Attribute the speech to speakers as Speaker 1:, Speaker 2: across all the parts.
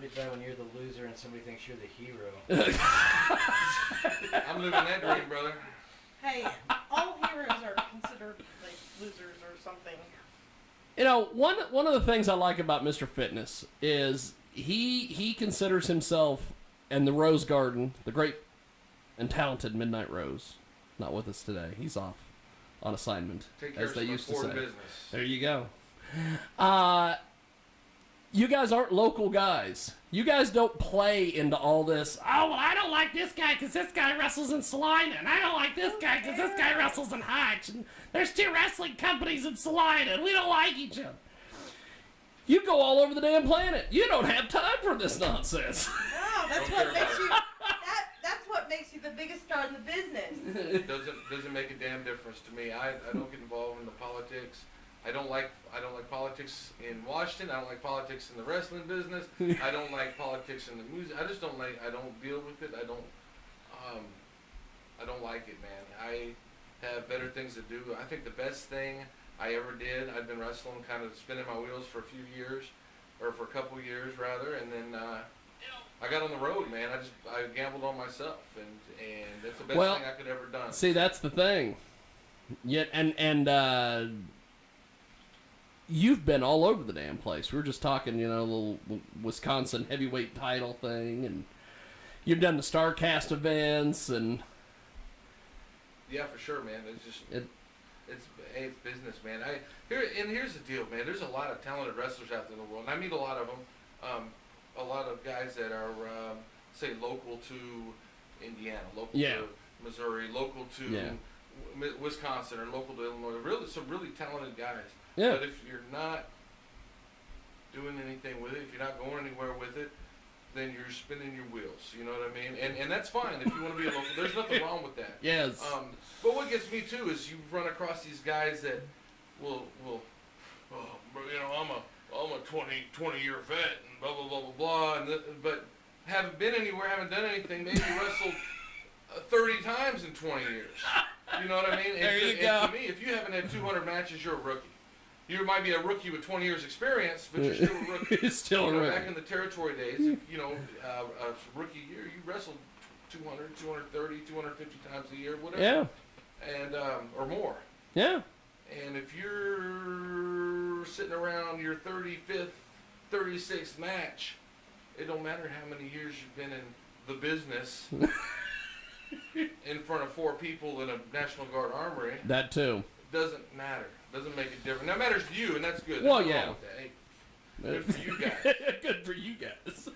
Speaker 1: pretty bad when you're the loser and somebody thinks you're the hero.
Speaker 2: I'm living that dream, brother.
Speaker 3: Hey, all heroes are considered like losers or something.
Speaker 4: You know, one of the things I like about Mr. Fitness is he considers himself and the Rose Garden, the great and talented Midnight Rose, not with us today. He's off on assignment,
Speaker 2: Take care
Speaker 4: as
Speaker 2: of
Speaker 4: they
Speaker 2: some
Speaker 4: used to say.
Speaker 2: important business.
Speaker 4: There you go. You guys aren't local guys. You guys don't play into all this. Oh, well, I don't like this guy because this guy wrestles in Salina, and I don't like this guy because this guy wrestles in Hutch, and there's 2 wrestling companies in Salina, and we don't like each other. You go all over the damn planet. You don't have time for this nonsense.
Speaker 3: No, that's what makes you. That's what makes you the biggest star in the business.
Speaker 2: It doesn't make a damn difference to me. I don't get involved in the politics. I don't like politics in Washington. I don't like politics in the wrestling business. I don't like politics in the music. I just don't like. I don't deal with it. I don't like it, man. I have better things to do. I think the best thing I ever did. I've been wrestling, kind of spinning my wheels for a few years, or for a couple years rather, and then I got on the road, man. I gambled on myself, and that's the best thing I could ever done.
Speaker 4: See, that's the thing. Yet and you've been all over the damn place. We were just talking, you know, the little Wisconsin heavyweight title thing, and you've done the StarCast events, and
Speaker 2: yeah, for sure, man. It's just it's business, man. Here's the deal, man. There's a lot of talented wrestlers out there in the world, and I meet a lot of them. A lot of guys that are say local to Indiana, local to Missouri, local to Wisconsin, or local to Illinois. Really, some really talented guys.
Speaker 4: Yeah.
Speaker 2: But if you're not doing anything with it, if you're not going anywhere with it, then you're spinning your wheels. You know what I mean? And that's fine if you want to be a local. There's nothing wrong with that.
Speaker 4: Yes.
Speaker 2: But what gets me too is you run across these guys that will you know, I'm a 20-year vet and blah blah blah blah blah, but haven't been anywhere, haven't done anything. Maybe wrestled 30 times in 20 years. You know what I mean?
Speaker 4: There you go.
Speaker 2: And to me, if you haven't had 200 matches, you're a rookie. You might be a rookie with 20 years experience, but you're still a rookie.
Speaker 4: You're still a rookie.
Speaker 2: Back in the territory days, a rookie year, you wrestled 200, 230, 250 times a year, whatever.
Speaker 4: Yeah.
Speaker 2: And or more.
Speaker 4: Yeah.
Speaker 2: And if you're sitting around your 35th, 36th match, it don't matter how many years you've been in the business in front of 4 people in a National Guard armory.
Speaker 4: That too.
Speaker 2: Doesn't matter. Doesn't make a difference. That matters to you, and that's good.
Speaker 4: Well,
Speaker 2: There's
Speaker 4: yeah.
Speaker 2: nothing wrong with that. Hey, good for you guys.
Speaker 4: Good for you guys.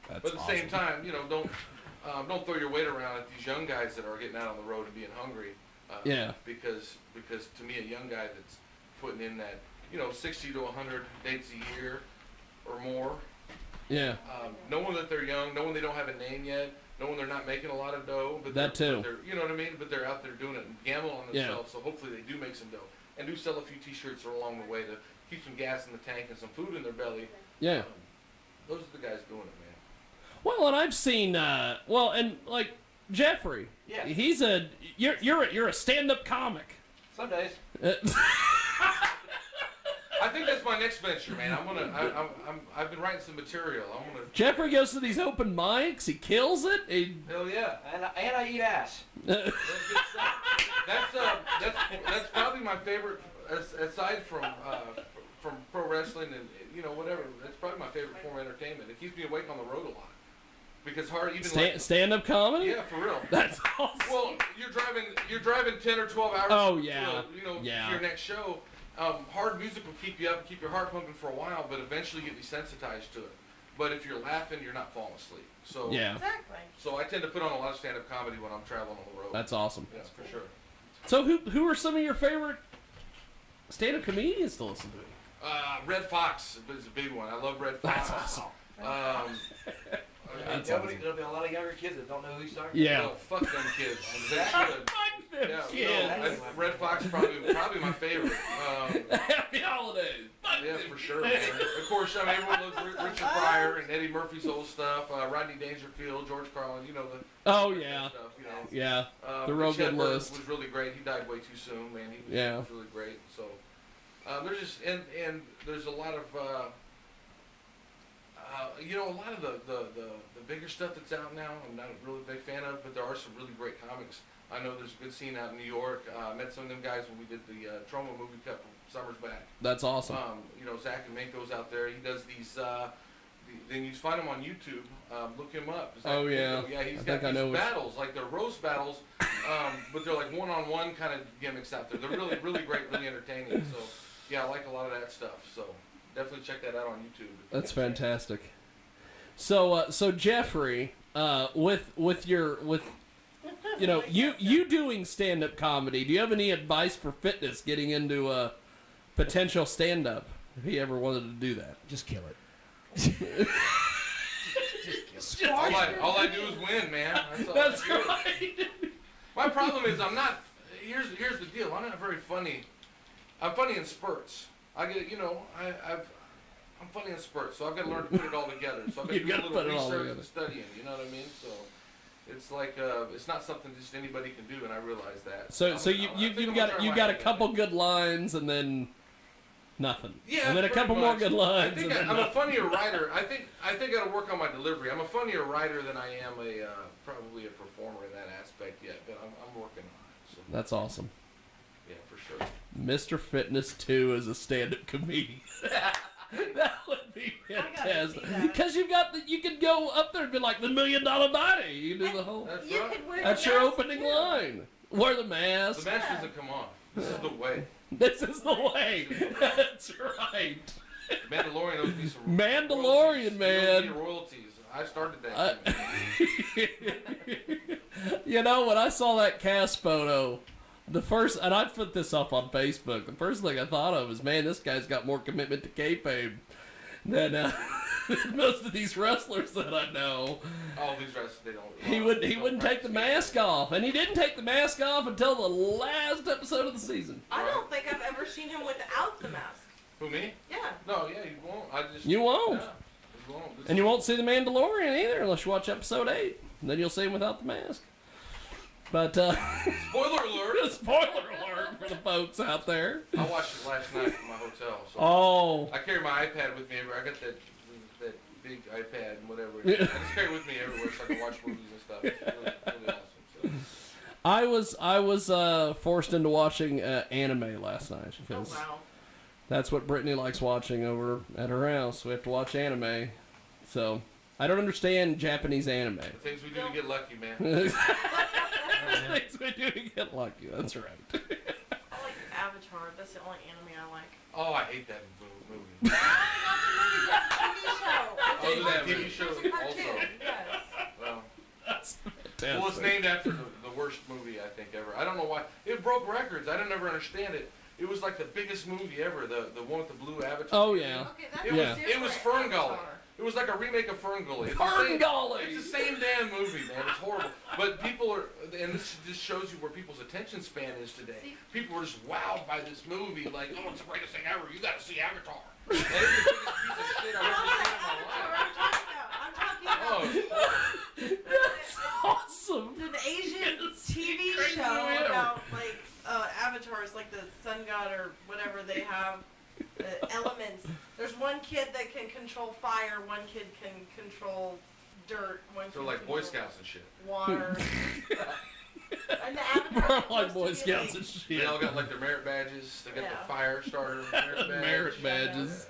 Speaker 2: But at the same time, you know, don't throw your weight around at these young guys that are getting out on the road and being hungry. Because to me, a young guy that's putting in that, 60 to 100 dates a year or more.
Speaker 4: Yeah.
Speaker 2: Knowing that they're young, knowing they don't have a name yet, knowing they're not making a lot of dough, but
Speaker 4: that too.
Speaker 2: But you know what I mean? But they're out there doing it and gambling on themselves, so hopefully they do make some dough and do sell a few T-shirts along the way to keep some gas in the tank and some food in their belly.
Speaker 4: Yeah.
Speaker 2: Those are the guys doing it, man.
Speaker 4: Well, and I've seen and like Jeffrey.
Speaker 1: Yeah.
Speaker 4: You're a stand-up comic.
Speaker 1: Some days.
Speaker 2: I think that's my next venture, man. I've been writing some material.
Speaker 4: Jeffrey goes to these open mics. He kills it.
Speaker 2: Hell yeah.
Speaker 1: And I eat ass.
Speaker 2: That's probably my favorite, aside from pro wrestling and whatever. That's probably my favorite form of entertainment. It keeps me awake on the road a lot. Because
Speaker 4: stand-up comedy?
Speaker 2: Yeah, for real.
Speaker 4: That's awesome.
Speaker 2: Well, you're driving 10 or 12 hours.
Speaker 4: Oh yeah.
Speaker 2: To your next show. Hard music will keep you up, keep your heart pumping for a while, but eventually you get desensitized to it. But if you're laughing, you're not falling asleep. So
Speaker 4: yeah.
Speaker 3: Exactly.
Speaker 2: So I tend to put on a lot of stand-up comedy when I'm traveling on the road.
Speaker 4: That's awesome.
Speaker 2: Yeah, for sure.
Speaker 4: So who are some of your favorite stand-up comedians to listen to?
Speaker 2: Red Fox is a big one. I love Red Fox.
Speaker 4: That's awesome.
Speaker 1: There'll be a lot of younger kids that don't know who he's talking
Speaker 4: Yeah.
Speaker 2: Oh, fuck them kids.
Speaker 4: Fuck them kids.
Speaker 2: Red Fox is probably my favorite.
Speaker 4: Happy holidays. Fuck
Speaker 2: Yeah,
Speaker 4: them
Speaker 2: for sure,
Speaker 4: kids.
Speaker 2: man. Of course, everyone loves Richard Pryor and Eddie Murphy's old stuff, Rodney Dangerfield, George Carlin,
Speaker 4: Oh yeah.
Speaker 2: stuff,
Speaker 4: Yeah. The real
Speaker 2: Rich
Speaker 4: good
Speaker 2: Hepburn
Speaker 4: list.
Speaker 2: was really great. He died way too soon, man. He was really great. So there's just and there's a lot of you know, a lot of the bigger stuff that's out now, I'm not a really big fan of, but there are some really great comics. I know there's a good scene out in New York. I met some of them guys when we did the Troma movie a couple summers back.
Speaker 4: That's awesome.
Speaker 2: You know, Zach and Minko's out there. He does these. Then you find him on YouTube. Look him up. Zach
Speaker 4: yeah.
Speaker 2: Yeah, he's got these battles, like they're roast battles, but they're like one-on-one kind of gimmicks out there. They're really, really great, really entertaining. So, yeah, I like a lot of that stuff. So, definitely check that out on YouTube.
Speaker 4: That's fantastic. So Jeffrey, with you know, you doing stand-up comedy, do you have any advice for fitness getting into potential stand-up if he ever wanted to do that?
Speaker 1: Just kill it.
Speaker 2: All I do is win, man.
Speaker 4: That's right.
Speaker 2: My problem is I'm not. Here's the deal. I'm not very funny. I'm funny in spurts. I get, you know, I'm funny in spurts, so I've got to learn to put it all together. So I've got to do a little research and studying. You know what I mean? So it's like it's not something just anybody can do, and I realize that.
Speaker 4: So you've got a couple good lines and then nothing.
Speaker 2: Yeah,
Speaker 4: and then a couple more good lines.
Speaker 2: I think I'm a funnier writer. I think I got to work on my delivery. I'm a funnier writer than I am probably a performer in that aspect yet, but I'm working on it. So.
Speaker 4: That's awesome.
Speaker 2: Yeah, for sure.
Speaker 4: Mr. Fitness 2 is a stand-up comedian. That would be fantastic. Because you could go up there and be like the $1 Million Body. You can do the whole.
Speaker 2: That's right.
Speaker 4: That's your opening line. Wear the mask.
Speaker 2: The mask doesn't come on. This is the way.
Speaker 4: This is the way. That's right.
Speaker 2: Mandalorian owes me some
Speaker 4: Mandalorian, man.
Speaker 2: He owes me royalties. I started that.
Speaker 4: You know, when I saw that cast photo, and I put this up on Facebook, the first thing I thought of was, man, this guy's got more commitment to kayfabe than most of these wrestlers that I know.
Speaker 2: All these wrestlers, they don't.
Speaker 4: He wouldn't take the mask off, and he didn't take the mask off until the last episode of the season.
Speaker 3: I don't think I've ever seen him without the mask.
Speaker 2: Who, me?
Speaker 3: Yeah.
Speaker 2: No, yeah, you won't.
Speaker 4: You won't.
Speaker 2: Yeah, you won't.
Speaker 4: And you won't see the Mandalorian either unless you watch episode 8. And then you'll see him without the mask. But,
Speaker 2: spoiler alert!
Speaker 4: Spoiler alert for the folks out there.
Speaker 2: I watched it last night from my hotel. So
Speaker 4: oh.
Speaker 2: I carry my iPad with me everywhere. I got that big iPad and whatever. I just carry it with me everywhere so I can watch movies and stuff. It's really awesome. So.
Speaker 4: I was forced into watching anime last night because that's what Brittany likes watching over at her house. We have to watch anime. So, I don't understand Japanese anime.
Speaker 2: The things we do to get lucky, man.
Speaker 4: Things we do to get lucky, that's right.
Speaker 3: I like Avatar. That's the only anime I like.
Speaker 2: Oh, I hate that movie.
Speaker 3: No, not the movie. That's the TV show.
Speaker 2: Oh, the TV show
Speaker 3: It's a cartoon,
Speaker 2: also.
Speaker 3: yes.
Speaker 2: Well,
Speaker 4: That's fantastic.
Speaker 2: well, it's named after the worst movie I think ever. I don't know why. It broke records. I didn't ever understand it. It was like the biggest movie ever. The one with the blue avatar.
Speaker 4: Oh yeah.
Speaker 3: Okay,
Speaker 2: It was Ferngully. It was like a remake of Ferngully.
Speaker 4: Ferngully!
Speaker 2: It's the same damn movie, man. It's horrible. But people are, and this just shows you where people's attention span is today. People are just wowed by this movie, like, oh, it's the greatest thing ever. You got to see Avatar. And it's the biggest piece of shit I've ever seen in my life.
Speaker 4: That's awesome.
Speaker 3: An Asian TV show about like avatars, like the sun god or whatever they have. Elements. There's one kid that can control fire, one kid can control dirt, one
Speaker 2: So
Speaker 3: can
Speaker 2: like Boy
Speaker 3: control
Speaker 2: Scouts and shit.
Speaker 3: water. And the Avatar
Speaker 4: Like Boy Scouts and shit.
Speaker 2: They all got like their merit badges. They got the fire starter
Speaker 4: merit badges.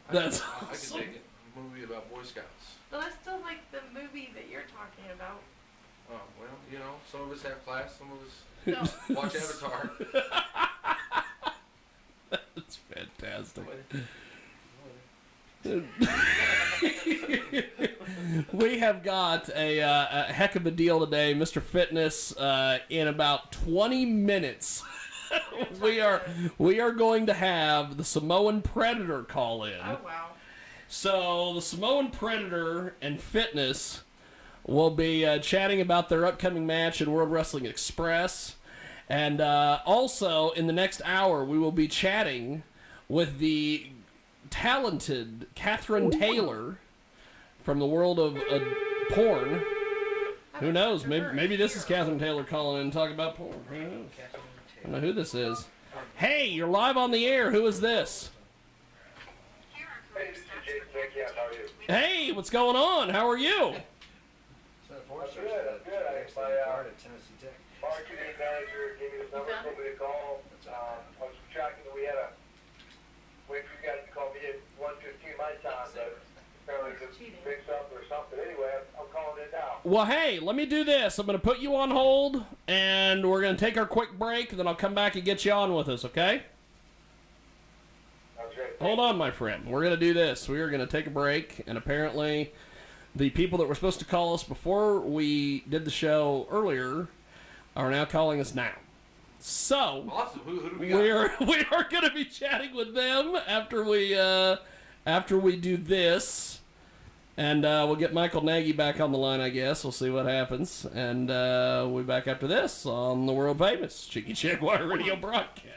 Speaker 2: I
Speaker 4: That's
Speaker 2: could
Speaker 4: awesome.
Speaker 2: take it. A movie about Boy Scouts.
Speaker 3: But I still like the movie that you're talking about.
Speaker 2: Oh, well, you know, some of us have class, some of
Speaker 3: No.
Speaker 2: us watch Avatar.
Speaker 4: That's fantastic. We have got a heck of a deal today, Mr. Fitness. In about 20 minutes, we are going to have the Samoan Predator call in.
Speaker 3: Oh wow.
Speaker 4: So the Samoan Predator and Fitness will be chatting about their upcoming match in World Wrestling Express. And also, in the next hour, we will be chatting with the talented Catherine Taylor from the world of porn. Who knows? Maybe this is Catherine Taylor calling in and talking about porn. Who knows? I don't know who this is. Hey, you're live on the air. Who is this?
Speaker 5: Hey, this is Jiggy. How are you?
Speaker 4: what's going on? How are you?
Speaker 5: I'm good. My marketing manager gave me this number, told me to call. I was tracking that we had a wait for you guys to call me at 1:15 my time, but apparently it's mix up or something. Anyway, I'm calling it now.
Speaker 4: Well, hey, let me do this. I'm going to put you on hold, and we're going to take our quick break, and then I'll come back and get you on with us, okay?
Speaker 5: Sounds great.
Speaker 4: Hold on, my friend. We're going to do this. We are going to take a break, and apparently the people that were supposed to call us before we did the show earlier are now calling us now. So,
Speaker 2: Awesome. Who do we got?
Speaker 4: we are going to be chatting with them after we do this. And we'll get Michael Nagy back on the line, I guess. We'll see what happens. And we'll be back after this on the world famous Jiggy Jaguar radio broadcast.